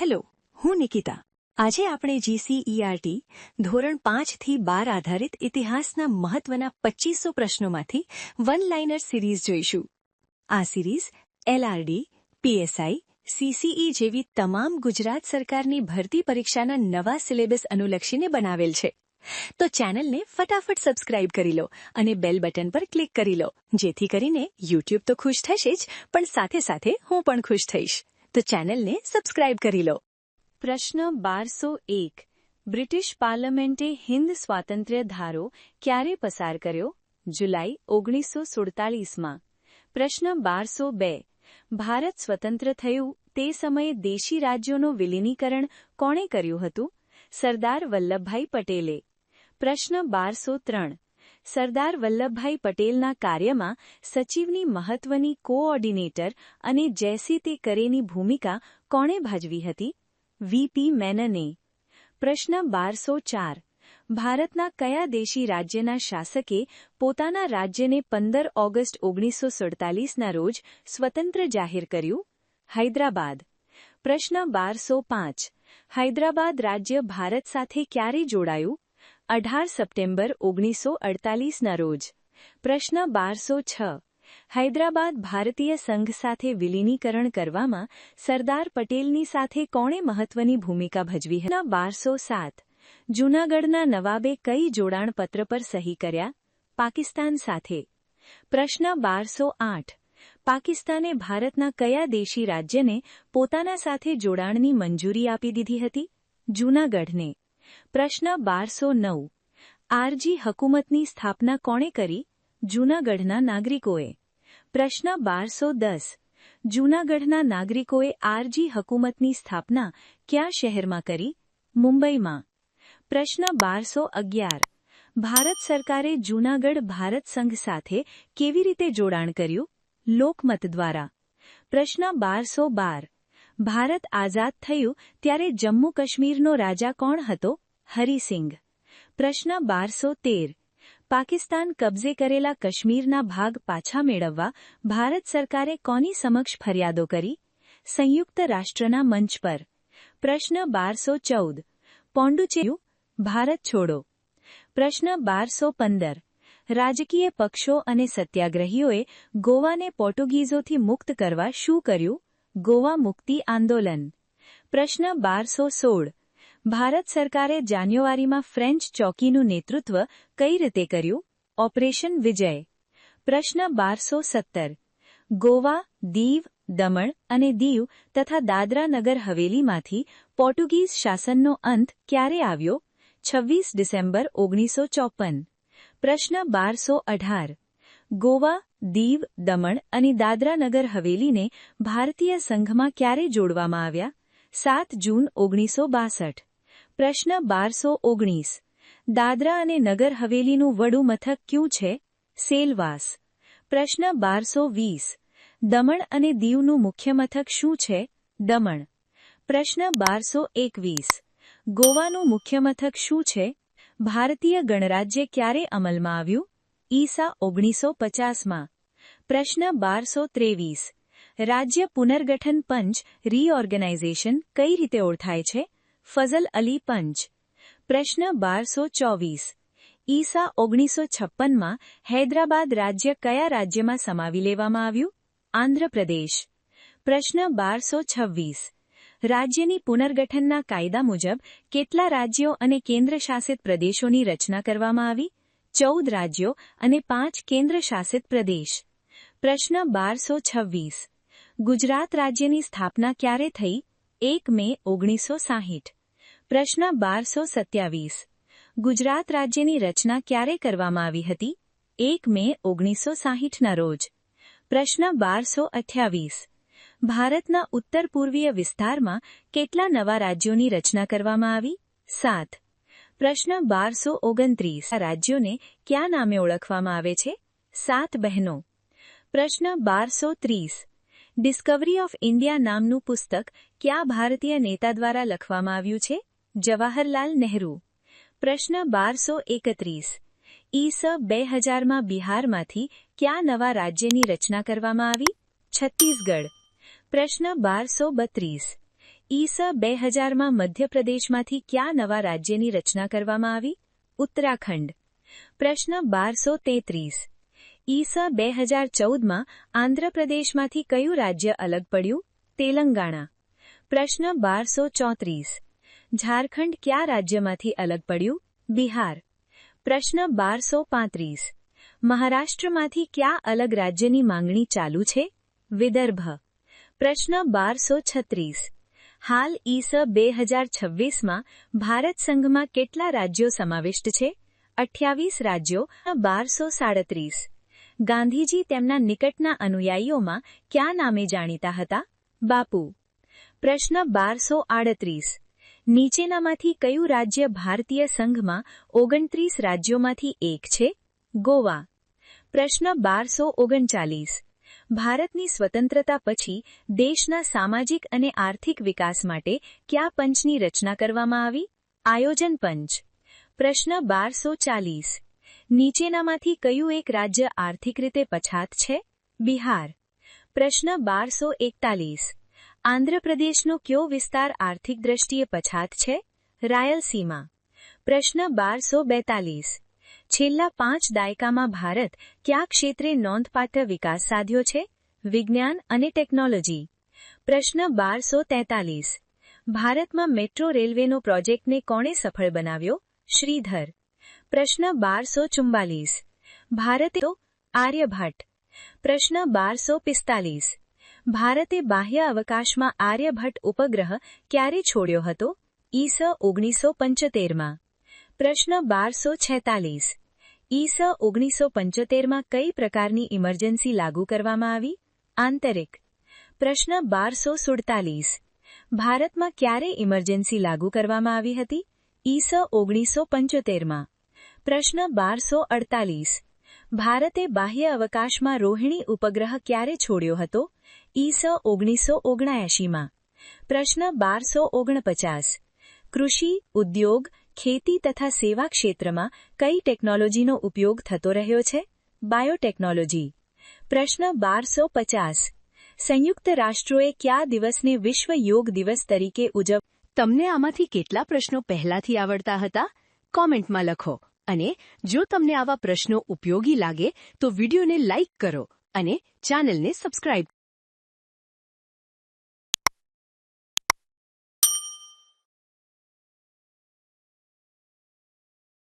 Hello, હું નિકિતા. આજે આપણે જીસીઈઆરટી ધોરણ 5 થી 12 આધારિત ઇતિહાસના મહત્વના 2500 પ્રશ્નોમાંથી વન લાઇનર સિરીઝ જોઈશું. આ સિરીઝ એલઆરડી, પીએસઆઈ, સીસીઈ જેવી તમામ ગુજરાત સરકારની ભરતી પરીક્ષાના નવા સિલેબસ અનુલક્ષીને બનાવેલ છે. તો ચેનલને ફટાફટ સબસ્ક્રાઇબ કરી લો અને બેલ બટન પર ક્લિક કરી લો, જેથી કરીને યુટ્યુબ તો ખુશ થશે જ, પણ સાથે સાથે હું પણ ખુશ થઈશ. તો ચેનલને સબસ્ક્રાઇબ કરી લો. પ્રશ્ન 1201. બ્રિટિશ પાર્લામેન્ટે હિન્દ સ્વાતંત્ર્ય ધારો ક્યારે પસાર કર્યો? જુલાઈ 1947માં. પ્રશ્ન 1202. ભારત સ્વતંત્ર થયું તે સમયે દેશી રાજ્યોનું વિલીનીકરણ કોણે કર્યું હતું? સરદાર વલ્લભભાઈ પટેલે. પ્રશ્ન 1203. સરદાર વલ્લભભાઈ પટેલના કાર્યમાં સચિવની મહત્વની કોઓર્ડિનેટર અને જૈસી તે કરેની ભૂમિકા કોણે ભજવી હતી? વીપી મેનને. પ્રશ્ન 1204. ભારતના કયા દેશી રાજ્યના શાસકે પોતાના રાજ્યને 15 ઓગસ્ટ 1947ના રોજ સ્વતંત્ર જાહેર કર્યું? હૈદરાબાદ. પ્રશ્ન 1205. હૈદરાબાદ રાજ્ય ભારત સાથે ક્યારે જોડાયું? 18 સપ્ટેમ્બર 1948ના રોજ. પ્રશ્ન 1206. હૈદરાબાદ ભારતીય સંઘ સાથે વિલીનીકરણ કરવામાં સરદાર પટેલની સાથે કોણે મહત્વની ભૂમિકા ભજવી હતી? 1207. જૂનાગઢના નવાબે કઈ જોડાણપત્ર પર સહી કર્યા? પાકિસ્તાન સાથે. પ્રશ્ન 1208. પાકિસ્તાને ભારતના કયા દેશી રાજ્યને પોતાના સાથે જોડાણની મંજૂરી આપી દીધી હતી? જૂનાગઢને. પ્રશ્ન 1209. આરજી હકુમતની સ્થાપના કોણે કરી? જૂનાગઢના નાગરિકોએ. પ્રશ્ન 1210. જૂનાગઢના નાગરિકોએ આરજી હકુમતની સ્થાપના કયા શહેરમાં કરી? મુંબઈમાં. પ્રશ્ન 1211. ભારત સરકારે જૂનાગઢ ભારત સંઘ સાથે કેવી રીતે જોડાણ કર્યું? લોકમત દ્વારા. પ્રશ્ન 1212. ભારત આઝાદ થયું ત્યારે જમ્મુ કાશ્મીરનો રાજા કોણ હતો? હરિસિંઘ. પ્રશ્ન 1213. પાકિસ્તાન કબજે કરેલા કાશ્મીરના ભાગ પાછા મેળવવા ભારત સરકારે કોની સમક્ષ ફરિયાદો કરી? સંયુક્ત રાષ્ટ્રના મંચ પર. પ્રશ્ન 1214. પોંડુચેરી ભારત છોડો. પ્રશ્ન 1215. રાજકીય પક્ષો અને સત્યાગ્રહીઓએ ગોવાને પોર્ટુગીઝોથી મુક્ત કરવા શું કર્યું? ગોવા મુક્તિ આંદોલન. પ્રશ્ન 1216. ભારત સરકારે જાન્યુઆરીમાં ફ્રેન્ચ ચોકીનું નેતૃત્વ કઈ રીતે કર્યું? ઓપરેશન વિજય. પ્રશ્ન 1217. ગોવા, દીવ, દમણ અને દીવ તથા દાદરા નગર હવેલીમાંથી પોર્ટુગીઝ શાસનનો અંત ક્યારે આવ્યો? 26 ડિસેમ્બર 1954. પ્રશ્ન 1218. ગોવા, દીવ, દમણ અને દાદરા નગર હવેલીને ભારતીય સંઘમાં ક્યારે જોડવામાં આવ્યા? 7 જૂન 1962. પ્રશ્ન 1219. દાદરા અને નગર હવેલીનું વડું મથક ક્યું છે? સેલવાસ. પ્રશ્ન 1220. દમણ અને દીવનું મુખ્ય મથક શું છે? દમણ. પ્રશ્ન 1221. ગોવાનું મુખ્ય મથક શું છે? ભારતીય ગણરાજ્ય ક્યારે અમલમાં આવ્યું? ઈસા 1950માં. પ્રશ્ન 1223. રાજ્ય પુનર્ગઠન પંચ રીઓર્ગેનાઇઝેશન કઈ રીતે ઓળખાય છે? ફઝલ અલી પંચ. પ્રશ્ન 1224. ઈસા 1956માં હૈદરાબાદ રાજ્ય કયા રાજ્યમાં સમાવી લેવામાં આવ્યું? આંધ્રપ્રદેશ. પ્રશ્ન 1226. રાજ્યની પુનર્ગઠનના કાયદા મુજબ કેટલા રાજ્યો અને કેન્દ્રશાસિત પ્રદેશોની રચના કરવામાં આવી? 14 રાજ્યો અને 5 કેન્દ્રશાસિત પ્રદેશ. પ્રશ્ન 1226. ગુજરાત રાજ્યની સ્થાપના ક્યારે થઈ? 1 મે 1960. પ્રશ્ન 1227. ગુજરાત રાજ્યની રચના ક્યારે કરવામાં આવી હતી? 1 મે 1960ના રોજ. પ્રશ્ન 1228. ભારતના ઉત્તર પૂર્વીય વિસ્તારમાં કેટલા નવા રાજ્યોની રચના કરવામાં આવી? 7. પ્રશ્ન 1229. આ રાજ્યોને કયા નામે ઓળખવામાં આવે છે? 7 બહેનો. પ્રશ્ન 1230. ડિસ્કવરી ઓફ ઇન્ડિયા નામનું પુસ્તક કયા ભારતીય નેતા દ્વારા લખવામાં આવ્યું છે? જવાહરલાલ નહેરુ. પ્રશ્ન 1231. ઈસ 2000માં બિહારમાંથી કયા નવા રાજ્યની રચના કરવામાં આવી? છત્તીસગઢ. પ્રશ્ન 1232. ઈસ 2000માં મધ્યપ્રદેશમાંથી કયા નવા રાજ્યની રચના કરવામાં આવી? ઉત્તરાખંડ. પ્રશ્ન 1233. ઈસ 2014માં આંધ્રપ્રદેશમાંથી કયું રાજ્ય અલગ પડ્યું? તેલંગાણા. પ્રશ્ન 1234. ઝારખંડ કયા રાજ્યમાંથી અલગ પડ્યું? બિહાર. પ્રશ્ન 1235. મહારાષ્ટ્રમાંથી કયા અલગ રાજ્યની માંગણી ચાલુ છે? વિદર્ભ. પ્રશ્ન 1236. હાલ ઈસ 2026માં ભારત સંઘમાં કેટલા રાજ્યો સમાવિષ્ટ છે? 28 રાજ્યો. 1237. ગાંધીજી તેમના નિકટના અનુયાયીઓમાં કયા નામે જાણીતા હતા? બાપુ. પ્રશ્ન 1238. નીચેનામાંથી કયું રાજ્ય ભારતીય સંઘમાં 29 રાજ્યોમાંથી એક છે? ગોવા. પ્રશ્ન 1239. ભારતની સ્વતંત્રતા પછી દેશના સામાજિક અને આર્થિક વિકાસ માટે કયા પંચની રચના કરવામાં આવી? આયોજન પંચ. પ્રશ્ન 1240. નીચેનામાંથી કયું એક રાજ્ય આર્થિક રીતે પછાત છે? બિહાર. પ્રશ્ન 1241. આંધ્રપ્રદેશનો કયો વિસ્તાર આર્થિક દ્રષ્ટિએ પછાત છે? રાયલસીમા. પ્રશ્ન 1242. છેલ્લા 5 દાયકામાં ભારત કયા ક્ષેત્રે નોંધપાત્ર વિકાસ સાધ્યો છે? વિજ્ઞાન અને ટેકનોલોજી. પ્રશ્ન 1243. ભારતમાં મેટ્રો રેલવેનો પ્રોજેક્ટને કોણે સફળ બનાવ્યો? શ્રીધર. પ્રશ્ન 1244. ભારતે આર્યભટ્ટ. પ્રશ્ન 1245. ભારતે બાહ્ય અવકાશમાં આર્યભટ્ટ ઉપગ્રહ ક્યારે છોડ્યો હતો? ઈસ 1975માં. પ્રશ્ન 1246. ઈસ 1975માં કઈ પ્રકારની ઇમરજન્સી લાગુ કરવામાં આવી? આંતરિક. પ્રશ્ન 1247. ભારતમાં ક્યારે ઇમરજન્સી લાગુ કરવામાં આવી હતી? ઈસ 1975માં. પ્રશ્ન 1248. ભારતે બાહ્ય અવકાશમાં રોહિણી ઉપગ્રહ ક્યારે છોડ્યો હતો? ઈસ 1979માં. પ્રશ્ન 1249. કૃષિ, ઉદ્યોગ, ખેતી તથા સેવા ક્ષેત્રમાં કઈ ટેકનોલોજીનો ઉપયોગ થતો રહ્યો છે? બાયોટેકનોલોજી. પ્રશ્ન 1250. સંયુક્ત રાષ્ટ્રોએ કયા દિવસને વિશ્વ યોગ દિવસ તરીકે તમને આમાંથી કેટલા પ્રશ્નો પહેલાથી આવડતા હતા? કોમેન્ટમાં લખો. અને જો તમને આવા પ્રશ્નો ઉપયોગી લાગે તો વિડીયોને લાઇક કરો અને ચેનલને સબસ્ક્રાઇબ